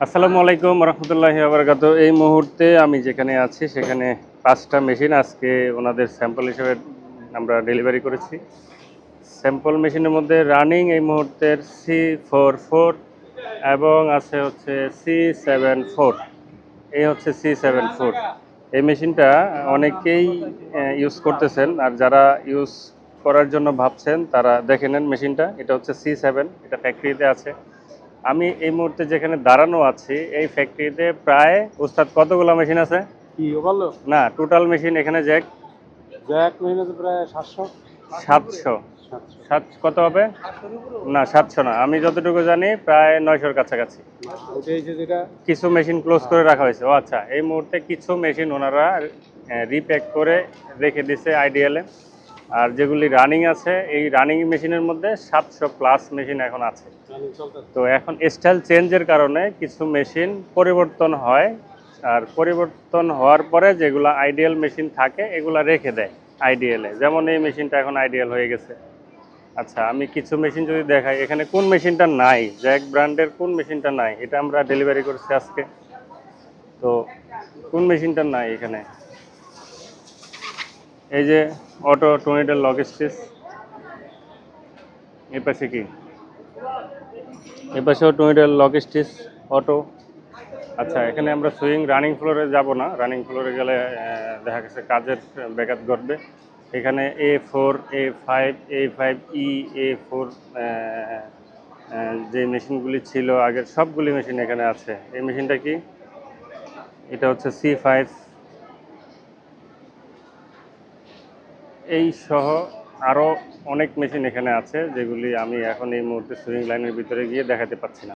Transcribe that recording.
আসসালামু আলাইকুম রহমতুল্লাহি বারাকাতু। এই মুহূর্তে আমি যেখানে আছি সেখানে ৫টা মেশিন আজকে ওনাদের স্যাম্পল হিসেবে আমরা ডেলিভারি করেছি। স্যাম্পল মেশিনের মধ্যে রানিং এই মুহূর্তের C44 এবং আছে হচ্ছে C74। এই হচ্ছে C74। এই মেশিনটা অনেকেই ইউজ করতেছেন, আর যারা ইউজ করার জন্য ভাবছেন তারা দেখে নেন মেশিনটা। এটা হচ্ছে C7, এটা ফ্যাক্টরিতে আছে। আমি এই মুহূর্তে যেখানে দাঁড়ানো আছি এই ফ্যাক্টরিতে প্রায় উস্তাদ কতগুলো মেশিন আছে? কি বললো? না, টোটাল মেশিন এখানে জ্যাক জ্যাক মেশিন আছে প্রায় 700। 700। 700 সাত কত হবে? না, 700 না, আমি যতটুকু জানি প্রায় 900-র কাছাকাছি। ওইটাই যে যেটা কিছু মেশিন ক্লোজ করে রাখা হয়েছে। ও আচ্ছা, এই মুহূর্তে কিছু মেশিন ওনারা রিপ্যাক করে রেখে দিছে আইডিয়ালে। আর যেগুলি রানিং আছে এই রানিং মেশিনের মধ্যে 700+ মেশিন এখন আছে। রানিং চলতেছে। তো এখন স্টাইল চেঞ্জের কারণে কিছু মেশিন পরিবর্তন হয়, আর পরিবর্তন হওয়ার পরে যেগুলো আইডিয়াল মেশিন থাকে এগুলা রেখে দেয় আইডিয়ালে। যেমন এই মেশিনটা এখন আইডিয়াল হয়ে গেছে। আচ্ছা, আমি কিছু মেশিন যদি দেখাই, এখানে কোন মেশিনটা নাই, জ্যাক ব্র্যান্ডের কোন মেশিনটা নাই, এটা আমরা ডেলিভারি করছি আজকে। তো কোন মেশিনটা নাই এখানে? এই যে অটো টর্নেডোর লক স্টিচ। এই পাশে কি? এই পাশেও টর্নেডোর লক স্টিচ অটো। আচ্ছা, এখানে আমরা সুইং রানিং ফ্লোরে যাব না, রানিং ফ্লোরে গেলে দেখা গেছে কাজের ব্যাঘাত ঘটবে। এখানে A4 A5 A5E A4 যে মেশিনগুলি ছিল আগের সবগুলি মেশিন এখানে আছে। এই মেশিনটা কি? এটা হচ্ছে C5। এই সহ আরও অনেক মেশিন এখানে আছে যেগুলি আমি এখন এই মুহূর্তে সুইং লাইনের ভিতরে গিয়ে দেখাতে পাচ্ছি না।